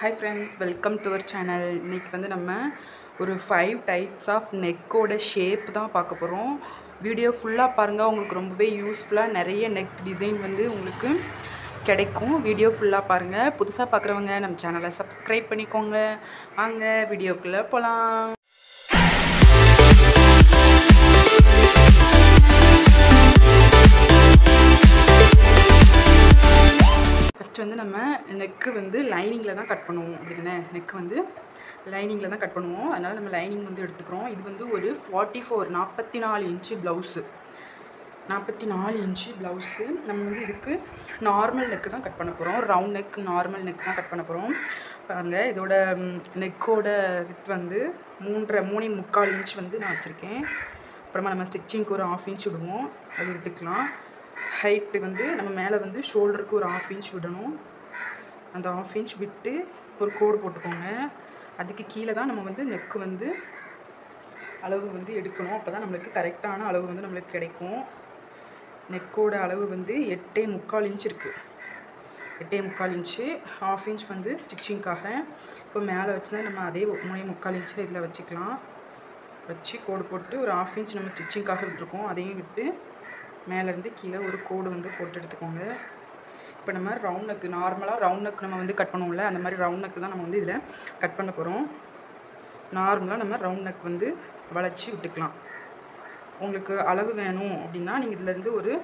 Hi friends, welcome to our channel. இன்னைக்கு வந்து நம்ம ஒரு 5 டைப்ஸ் ஆஃப் நெக்கோட ஷேப் தான் பார்க்க போகிறோம். வீடியோ ஃபுல்லாக பாருங்கள், உங்களுக்கு ரொம்பவே யூஸ்ஃபுல்லாக நிறைய நெக் டிசைன் வந்து உங்களுக்கு கிடைக்கும். வீடியோ ஃபுல்லாக பாருங்கள். புதுசாக பார்க்குறவங்க நம்ம சேனலை சப்ஸ்கிரைப் பண்ணிக்கோங்க. வாங்க வீடியோக்குள்ளே போகலாம். ஃபஸ்ட்டு வந்து நம்ம நெக்கு வந்து லைனிங்கில் தான் கட் பண்ணுவோம். அப்படிதானே, நெக்கு வந்து லைனிங்கில் தான் கட் பண்ணுவோம். அதனால் நம்ம லைனிங் வந்து எடுத்துக்கிறோம். இது வந்து ஒரு 44 இன்ச்சு ப்ளவுஸு. 44 inch blouse. நம்ம வந்து இதுக்கு நார்மல் நெக்கு தான் கட் பண்ண போகிறோம். ரவுண்ட் நெக், நார்மல் நெக் தான் கட் பண்ண போகிறோம். பாருங்கள், இதோட நெக்கோட வித் வந்து 3.25 இன்ச் வந்து நான் வச்சுருக்கேன். அப்புறமா நம்ம ஸ்டிச்சிங்க்கு ஒரு 1/2 இன்ச் விடுவோம், அது விட்டுக்கலாம். ஹைட்டு வந்து நம்ம மேலே வந்து ஷோல்டருக்கு ஒரு 1/2 இன்ச் விடணும். அந்த 1/2 இன்ச் விட்டு ஒரு கோடு போட்டுக்கோங்க. அதுக்கு கீழே தான் நம்ம வந்து நெக்கு வந்து அளவு வந்து எடுக்கணும். அப்போ தான் நம்மளுக்கு கரெக்டான அளவு வந்து நம்மளுக்கு கிடைக்கும். நெக்கோட அளவு வந்து 8.25 இன்ச் இருக்குது. 8.25 இன்ச்சு. 1/2 இன்ச் வந்து ஸ்டிச்சிங்க்காக. இப்போ மேலே வச்சு தான் நம்ம அதே 3.25 இன்ச்சு இதில் வச்சுக்கலாம். வச்சு கோடு போட்டு ஒரு 1/2 இன்ச் நம்ம ஸ்டிச்சிங்க்காக விட்டுருக்கோம். அதையும் விட்டு மேலேருந்து கீழே ஒரு கோடு வந்து போட்டு எடுத்துக்கோங்க. இப்போ நம்ம ரவுண்ட் நெக்கு, நார்மலாக ரவுண்ட் நெக் நம்ம வந்து கட் பண்ணுவோம்ல, அந்த மாதிரி ரவுண்ட் நெக்கு தான் நம்ம வந்து இதில் கட் பண்ண போகிறோம். நார்மலாக நம்ம ரவுண்ட் நெக் வந்து வளைச்சி விட்டுக்கலாம். உங்களுக்கு அளவு வேணும் அப்படின்னா நீங்கள் இதிலேருந்து ஒரு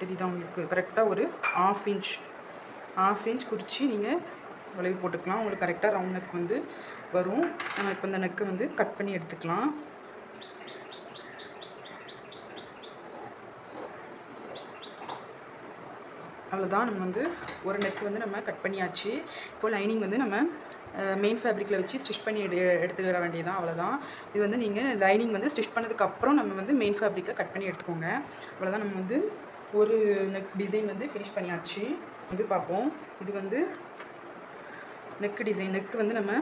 தெரியுதா உங்களுக்கு, கரெக்டாக ஒரு 1/2 இன்ச் குறித்து நீங்கள் வளைவு போட்டுக்கலாம். உங்களுக்கு கரெக்டாக ரவுண்ட் நெக் வந்து வரும். நம்ம இப்போ இந்த நெக்கை வந்து கட் பண்ணி எடுத்துக்கலாம். அவ்வளோதான், நம்ம வந்து ஒரு நெக் வந்து நம்ம கட் பண்ணியாச்சு. இப்போ லைனிங் வந்து நம்ம மெயின் ஃபேப்ரிக்கில் வச்சு ஸ்டிச் பண்ணி எடுத்துக்கிற வேண்டியதான். அவ்வளோதான். இது வந்து நீங்கள் லைனிங் வந்து ஸ்டிச் பண்ணதுக்கப்புறம் நம்ம வந்து மெயின் ஃபேப்ரிக்கை கட் பண்ணி எடுத்துக்கோங்க. அவ்வளோதான், நம்ம வந்து ஒரு நெக் டிசைன் வந்து ஃபினிஷ் பண்ணியாச்சு. இது பார்ப்போம். இது வந்து நெக் டிசைன். நெக்கு வந்து நம்ம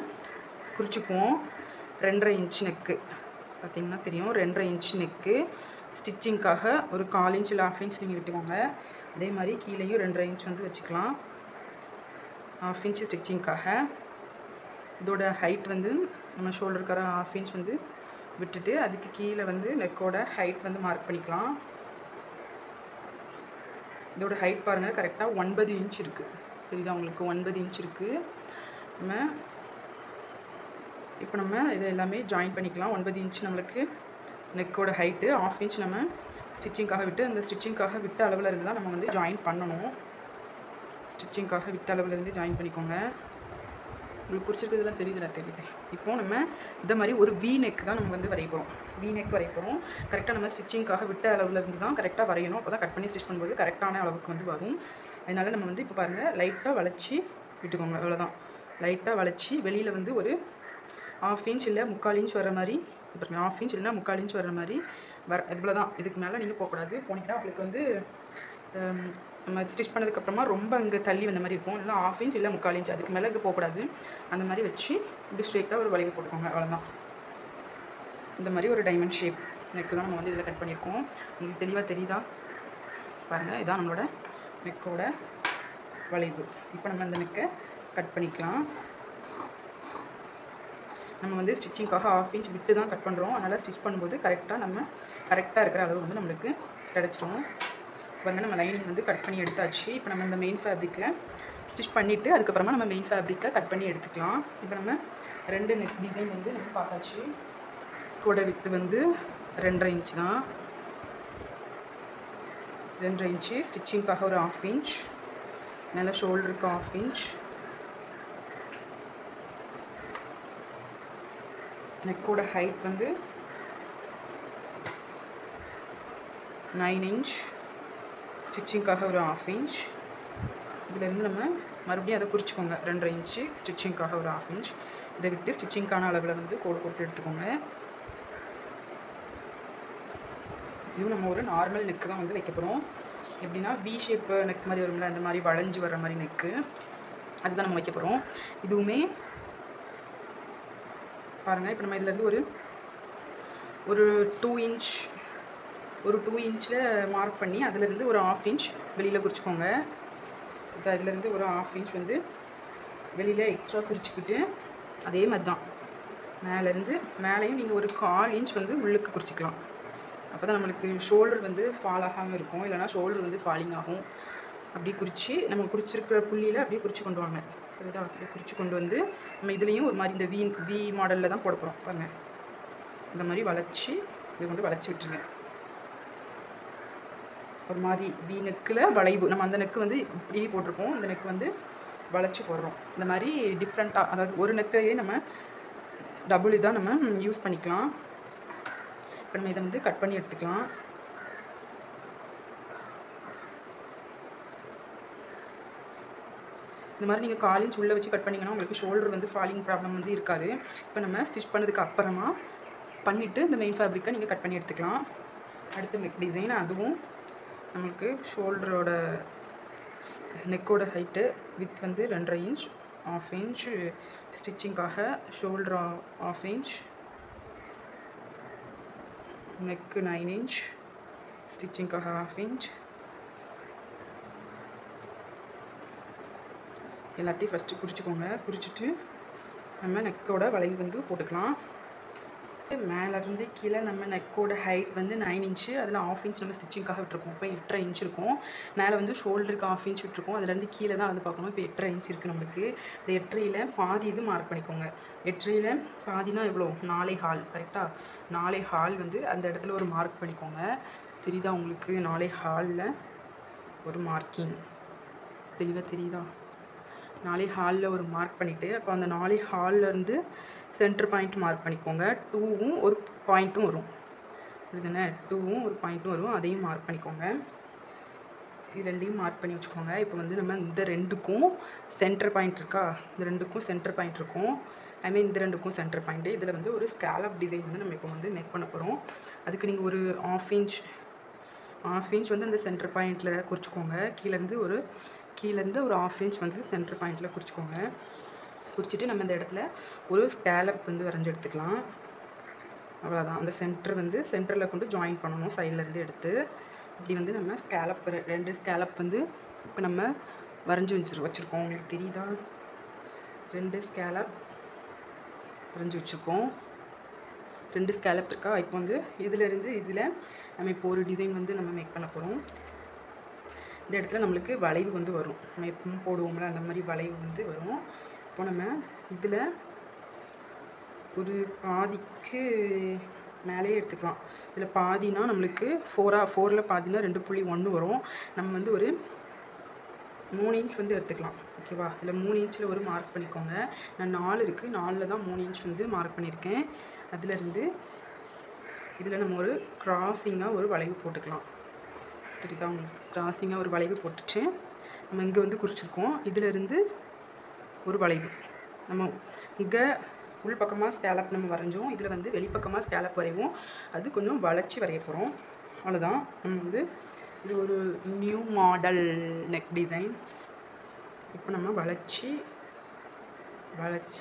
குறிச்சிக்குவோம். 2.5 இன்ச் நெக்கு பார்த்திங்கன்னா தெரியும். 2.5 இன்ச் நெக்கு. ஸ்டிச்சிங்க்காக ஒரு 1/4 இன்ச் இல்லை 1/2 இன்ச் நீங்கள் விட்டுக்கோங்க. அதே மாதிரி கீழேயும் 2.5 இன்ச் வந்து வச்சுக்கலாம். 1/2 இன்ச் ஸ்டிச்சிங்க்காக. இதோட ஹைட் வந்து நம்ம ஷோல்டருக்கார 1/2 இன்ச் வந்து விட்டுட்டு அதுக்கு கீழே வந்து நெக்கோட ஹைட் வந்து மார்க் பண்ணிக்கலாம். இதோட ஹைட் பாருங்கள், கரெக்டாக 9 இன்ச் இருக்குது. தெரியுதா உங்களுக்கு, 9 இன்ச் இருக்குது. இப்போ நம்ம இதை எல்லாமே ஜாயின் பண்ணிக்கலாம். 9 இன்ச் நம்மளுக்கு நெக்கோட ஹைட்டு. 1/2 இன்ச் நம்ம ஸ்டிச்சிங்க்காக விட்டு, அந்த ஸ்டிச்சிங்க்காக விட்ட அளவில் இருந்து தான் நம்ம வந்து ஜாயின் பண்ணணும். ஸ்டிச்சிங்க்காக விட்ட அளவில் இருந்து ஜாயின் பண்ணிக்கோங்க. உங்களுக்கு குறிச்சிருக்கிறதுலாம் தெரியுது. இப்போது நம்ம இந்த மாதிரி ஒரு வி நெக் தான் நம்ம வந்து வரைய போகிறோம். வி நெக் வரைய போகிறோம். கரெக்டாக நம்ம ஸ்டிச்சிங்க்காக விட்ட அளவில் இருந்து தான் கரெக்டாக வரையணும். அப்போ தான் கட் பண்ணி ஸ்டிச் பண்ணும்போது கரெக்டான அளவுக்கு வந்து வரும். அதனால் நம்ம வந்து இப்போ பாருங்கள், லைட்டாக வளைச்சி விட்டுக்கோங்க. அவ்வளோதான், லைட்டாக வளைச்சி வெளியில் வந்து ஒரு 1/2 இன்ச் இல்லை 3/4 இன்ச் வர மாதிரி, இப்போ 1/2 இன்ச் இல்லைனா 3/4 இன்ச் வர மாதிரி இவ்வளோ தான். இதுக்கு மேலே நீங்கள் போகக்கூடாது. போனீங்கன்னா உங்களுக்கு வந்து நம்ம ஸ்டிச் பண்ணதுக்கப்புறமா ரொம்ப அங்கே தள்ளி வந்த மாதிரி இருக்கும். இல்லை 1/2 இன்ச் இல்லை 3/4 இன்ச், அதுக்கு மேலே இங்கே போகக்கூடாது. அந்த மாதிரி வச்சு இப்படி ஸ்ட்ரெயிட்டாக ஒரு வளைவு போட்டுக்கோங்க. அவ்வளோதான். இந்த மாதிரி ஒரு டைமண்ட் ஷேப் நெக்கு தான் நம்ம வந்து இதில் கட் பண்ணியிருக்கோம். உங்களுக்கு தெளிவாக தெரியுதா பாருங்கள். இதுதான் நம்மளோட நெக்கோட வளைவு. இப்போ நம்ம அந்த நெக்கை கட் பண்ணிக்கலாம். நம்ம வந்து ஸ்டிச்சிங்க்காக 1/2 இன்ச் விட்டு தான் கட் பண்ணுறோம். அதனால் ஸ்டிச் பண்ணும்போது கரெக்டாக இருக்கிற அளவு வந்து நம்மளுக்கு கிடச்சிரும். வந்து நம்ம லைனிங் வந்து கட் பண்ணி எடுத்தாச்சு. இப்போ நம்ம இந்த மெயின் ஃபேப்ரிக்கில் ஸ்டிச் பண்ணிவிட்டு அதுக்கப்புறமா நம்ம மெயின் ஃபேப்ரிக்கை கட் பண்ணி எடுத்துக்கலாம். இப்போ நம்ம 2 நெக் டிசைன் வந்து நம்ம பார்த்தாச்சு. கூட வித்து வந்து 2.5 இன்ச் தான். 2.5 இன்ச்சு. ஸ்டிச்சிங்க்காக ஒரு 1/2 இன்ச். மேலே ஷோல்டருக்கு 1/2 இன்ச். நெக்கோட ஹைட் வந்து 9 இன்ச். ஸ்டிச்சிங்க்காக ஒரு 1/2 இன்ச். இதிலேருந்து நம்ம மறுபடியும் அதை குறிச்சிக்கோங்க. 2.5 இன்ச்சு. ஸ்டிச்சிங்க்காக ஒரு 1/2 இன்ச். இதை விட்டு ஸ்டிச்சிங்க்கான அளவில் வந்து கோடு போட்டு எடுத்துக்கோங்க. இதுவும் நம்ம ஒரு நார்மல் நெக்கு தான் வந்து வைக்க போகிறோம். எப்படின்னா வி ஷேப்பு நெக் மாதிரி வரும்ல, அந்த மாதிரி வளைஞ்சு வர்ற மாதிரி நெக்கு, அதுதான் நம்ம வைக்க போகிறோம். இதுவுமே பாருங்கள். இப்போ நம்ம இதிலேருந்து ஒரு 2 இன்ச், ஒரு 2 இன்ச்சில் மார்க் பண்ணி அதிலேருந்து ஒரு 1/2 இன்ச் வெளியில் குறிச்சிக்கோங்க. இதுலேருந்து ஒரு 1/2 இன்ச் வந்து வெளியில் எக்ஸ்ட்ரா குறிச்சிக்கிட்டு அதே மாதிரி தான் மேலேருந்து மேலேயும் நீங்கள் ஒரு 1/4 இன்ச் வந்து உள்ளுக்கு குறிச்சிக்கலாம். அப்போ தான் நம்மளுக்கு ஷோல்டர் வந்து ஃபால் ஆகாமல் இருக்கும், இல்லைனா ஷோல்டர் வந்து ஃபாலிங் ஆகும். அப்படி குறித்து நம்ம குறிச்சிருக்கிற புள்ளியில் அப்படியே குறித்து கொண்டு வாங்க. சரிதா? அப்படியே குறித்து கொண்டு வந்து நம்ம இதுலேயும் ஒரு மாதிரி இந்த வி மாடலில் தான் போட போகிறோம். பாருங்க, இந்த மாதிரி வளைச்சி இதை கொண்டு வளைச்சி விட்டுருங்க. ஒரு மாதிரி வி நெக்கில் வளைவு, நம்ம அந்த நெக்கு வந்து இப்படியே போட்டிருக்கோம், இந்த நெக்கு வந்து வளைச்சி போடுறோம். இந்த மாதிரி டிஃப்ரெண்ட்டாக, அதாவது ஒரு நெக்கையே நம்ம டபுள் இதாக நம்ம யூஸ் பண்ணிக்கலாம். இப்போ நம்ம இதை வந்து கட் பண்ணி எடுத்துக்கலாம். இந்த மாதிரி நீங்கள் 1/4 இன்ச் உள்ளே வச்சு கட் பண்ணிங்கன்னா உங்களுக்கு ஷோல்டர் வந்து ஃபாலிங் ப்ராப்ளம் வந்து இருக்காது. இப்போ நம்ம ஸ்டிச் பண்ணதுக்கு அப்புறமா பண்ணிவிட்டு இந்த மெயின் ஃபேப்ரிக்கை நீங்கள் கட் பண்ணி எடுத்துக்கலாம். அடுத்து நெக் டிசைன், அதுவும் நம்மளுக்கு ஷோல்டரோட நெக்கோட ஹைட்டு வித் வந்து 2.5 இன்ச், 1/2 இன்ச் ஸ்டிச்சிங்காக, ஷோல்டர் 1/2 இன்ச், நெக்கு 9 இன்ச் ஸ்டிச்சிங்காக 1/2 இன்ச். எல்லாத்தையும் ஃபஸ்ட்டு குறிச்சிக்கோங்க. குறிச்சிட்டு நம்ம நெக்கோட வளைவு வந்து போட்டுக்கலாம். மேலேருந்து கீழே நம்ம நெக்கோட ஹைட் வந்து 9 இன்ச்சு, அதில் 1/2 இன்ச் நம்ம ஸ்டிச்சிங்காக விட்டுருக்கோம். இப்போ 8.5 இன்ச் இருக்கும். மேலே வந்து ஷோல்டருக்கு 1/2 இன்ச் விட்டுருக்கோம், அதுலேருந்து கீழே தான் வந்து பார்க்கணும். இப்போ 8.5 இன்ச் இருக்குது நம்மளுக்கு. இந்த 8.5ல் பாதி இது மார்க் பண்ணிக்கோங்க. 8.5ல் பாதினா எவ்வளோ? 4.25, கரெக்டாக? 4.25 வந்து அந்த இடத்துல ஒரு மார்க் பண்ணிக்கோங்க. தெரியுதா உங்களுக்கு? 4.25ல் ஒரு மார்க்கிங் தெளிவாக தெரியுதா? 4.25ல் ஒரு மார்க் பண்ணிவிட்டு, அப்போ அந்த 4.25லேருந்து சென்டர் பாயிண்ட் மார்க் பண்ணிக்கோங்க. 2வும் ஒரு பாயிண்ட்டும் வரும், இதுதானே? 2வும் ஒரு பாயிண்ட்டும் வரும், அதையும் மார்க் பண்ணிக்கோங்க. இது ரெண்டையும் மார்க் பண்ணி வச்சுக்கோங்க. இப்போ வந்து நம்ம இந்த ரெண்டுக்கும் சென்டர் பாயிண்ட் இருக்கா? இந்த ரெண்டுக்கும் சென்டர் பாயிண்ட் இருக்கும். ஐ மீன் இந்த ரெண்டுக்கும் சென்டர் பாயிண்ட்டு. இதில் வந்து ஒரு ஸ்கேலப் டிசைன் வந்து நம்ம இப்போ வந்து மேக் பண்ண போகிறோம். அதுக்கு நீங்கள் ஒரு 1/2 இன்ச் வந்து அந்த சென்டர் பாயிண்ட்டில் குறிச்சிக்கோங்க. கீழேருந்து ஒரு 1/2 இன்ச் வந்து சென்டர் பாயிண்ட்டில் குறிச்சிக்கோங்க. குறிச்சிட்டு நம்ம இந்த இடத்துல ஒரு ஸ்கேலப் வந்து வரைஞ்சி எடுத்துக்கலாம். அவ்வளோதான். அந்த சென்டர் வந்து சென்டரில் கொண்டு ஜாயின் பண்ணணும், சைட்லேருந்து எடுத்து. இப்படி வந்து நம்ம ஸ்கேலப் 2 ஸ்கேலப் வந்து இப்போ நம்ம வரைஞ்சி வச்சுருக்கோம். உங்களுக்கு தெரியுதா? 2 ஸ்கேலப் வரைஞ்சி வச்சுருக்கோம். 2 ஸ்கேலப் இருக்கா? இப்போ வந்து இதிலேருந்து இதில் நம்ம இப்போ ஒரு டிசைன் வந்து நம்ம மேக் பண்ண போகிறோம். இந்த இடத்துல நம்மளுக்கு வளைவு வந்து வரும், நம்ம எப்பவும் போடுவோம்ல அந்த மாதிரி வளைவு வந்து வரும். இப்போ நம்ம இதில் ஒரு பாதிக்கு மேலேயே எடுத்துக்கலாம். இதில் பாதினா நம்மளுக்கு 4ல் பாதினா 2.1 வரும். நம்ம வந்து ஒரு 3 இன்ச் வந்து எடுத்துக்கலாம். ஓகேவா? இதில் 3 இன்ச்சில் ஒரு மார்க் பண்ணிக்கோங்க. நான் 4 இருக்குது, 4ல் தான் 3 இன்ச் வந்து மார்க் பண்ணியிருக்கேன். அதிலேருந்து இதில் நம்ம ஒரு கிராஸிங்காக ஒரு வளைவு போட்டுக்கலாம். தெரியுதா உங்களுக்கு? கிராஸிங்காக ஒரு வளைவு போட்டுட்டு நம்ம இங்கே வந்து குறிச்சிருக்கோம். இதிலேருந்து ஒரு வளைவு நம்ம இங்கே உள் பக்கமாக ஸ்கேலப் நம்ம வரைஞ்சோம். இதில் வந்து வெளிப்பக்கமாக ஸ்கேலப் வரைவோம். அது கொஞ்சம் வளைச்சி வரைய போகிறோம். அவ்வளோதான். நம்ம வந்து இது ஒரு நியூ மாடல் நெக் டிசைன். இப்போ நம்ம வளைச்சி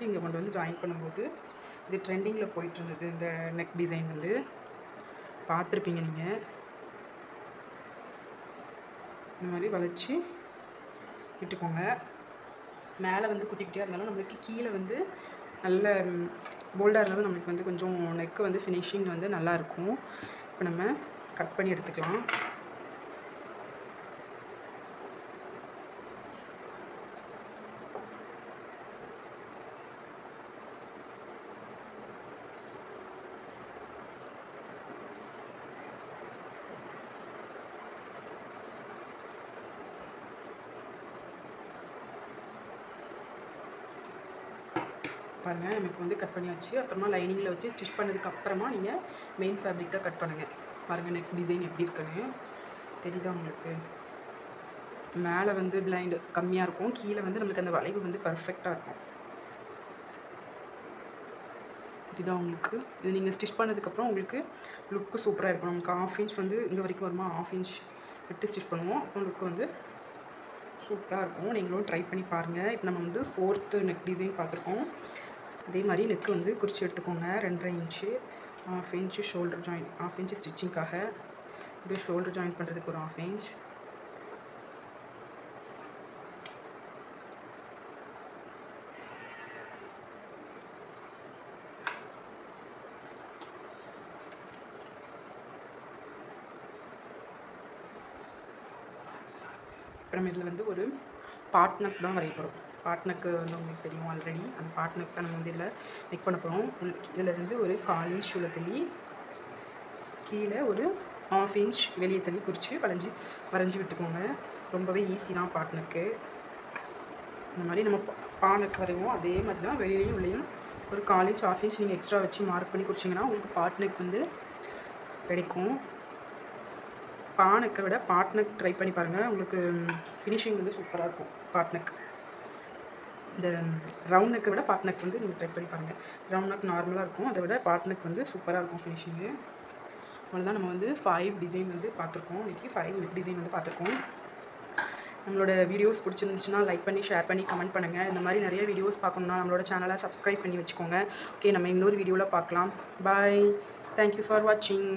இங்கே கொண்டு வந்து ஜாயின் பண்ணும்போது இது ட்ரெண்டிங்கில் போயிட்டு இருந்தது. இந்த நெக் டிசைன் வந்து பார்த்துருப்பீங்க நீங்கள். இந்த மாதிரி வளைச்சி விட்டுக்கோங்க. மேலே வந்து குட்டி குட்டியாக இருந்தாலும் நம்மளுக்கு கீழே வந்து நல்ல போல்டாக இருந்தாலும் நம்மளுக்கு வந்து கொஞ்சம் நெக்கு வந்து ஃபினிஷிங் வந்து நல்லாயிருக்கும். இப்போ நம்ம கட் பண்ணி எடுத்துக்கலாம். பாருங்கள், நம்ம இப்போ வந்து கட் பண்ணியாச்சு. அப்புறமா லைனிங்கில் வச்சு ஸ்டிச் பண்ணதுக்கப்புறமா நீங்கள் மெயின் ஃபேப்ரிக்காக கட் பண்ணுங்கள். பாருங்கள் நெக் டிசைன் எப்படி இருக்குன்னு தெரியுதா உங்களுக்கு? மேலே வந்து பிளைண்டு கம்மியாக இருக்கும், கீழே வந்து நம்மளுக்கு அந்த வளைவு வந்து பர்ஃபெக்டாக இருக்கும். தெரியுதா உங்களுக்கு? இது நீங்கள் ஸ்டிச் பண்ணதுக்கப்புறம் உங்களுக்கு லுக்கு சூப்பராக இருக்கும். நமக்கு 1/2 இன்ச் வந்து இங்கே வரைக்கும் வருமா, 1/2 இன்ச் விட்டு ஸ்டிச் பண்ணுவோம். அப்போ லுக்கு வந்து சூப்பராக இருக்கும். நீங்களும் ட்ரை பண்ணி பாருங்கள். இப்போ நம்ம வந்து 4th நெக் டிசைன் பார்த்துருக்கோம். அதே மாதிரி நெக்கு வந்து குறித்து எடுத்துக்கோங்க. 2.5 inch, 1/2 inch shoulder join, 1/2 inch ஸ்டிச்சிங்காக, இது ஷோல்டர் ஜாயின் பண்ணுறதுக்கு ஒரு 1/2 இன்ச். நம்ம இதில் வந்து ஒரு பாட் நெக் தான் வரைய போகிறோம். பாட் நெக்கு வந்து உங்களுக்கு தெரியும் ஆல்ரெடி. அந்த பாட் நெக் தான் நம்ம வந்து இதில் மேக் பண்ண போகிறோம். இதில் இருந்து ஒரு 1/4 இன்ச் உள்ள தள்ளி கீழே ஒரு 1/2 இன்ச் வெளியே தள்ளி குறித்து வரைஞ்சி விட்டுக்கோங்க. ரொம்பவே ஈஸி தான் பாட் நெக்கு. இந்த மாதிரி நம்ம பா நெக் வரைவோம் அதே மாதிரி தான் வெளியிலையும் உள்ளேயும் ஒரு 1/4 இன்ச் 1/2 இன்ச் நீங்கள் எக்ஸ்ட்ரா வச்சு மார்க் பண்ணி குறிச்சிங்கன்னா உங்களுக்கு பாட் நெக் வந்து கிடைக்கும். பா நெக்கை விட பாட் நெக் ட்ரை பண்ணி பாருங்கள். உங்களுக்கு ஃபினிஷிங் வந்து சூப்பராக இருக்கும். பாட் நெக் இந்த ரவுண்ட் நெக்கை விட பாட் நெக் வந்து நீங்கள் ட்ரை பண்ணி பாருங்கள். ரவுண்ட் நெக் நார்மலாக இருக்கும், அதை விட பாட் நெக் வந்து சூப்பராக இருக்கும் ஃபினிஷிங்கு. அவ்வளோதான். நம்ம வந்து 5 டிசைன் வந்து பார்த்துருக்கோம். இன்றைக்கி 5 நெக் டிசைன் வந்து பார்த்துருக்கோம். நம்மளோட வீடியோஸ் பிடிச்சிருந்துச்சுன்னா லைக் பண்ணி ஷேர் பண்ணி கமெண்ட் பண்ணுங்கள். இந்த மாதிரி நிறைய வீடியோஸ் பார்க்கணுன்னா நம்மளோட சேனலை சப்ஸ்கிரைப் பண்ணி வச்சுக்கோங்க. ஓகே, நம்ம இன்னொரு வீடியோவில் பார்க்கலாம். பாய். தேங்க்யூ ஃபார் வாட்சிங்.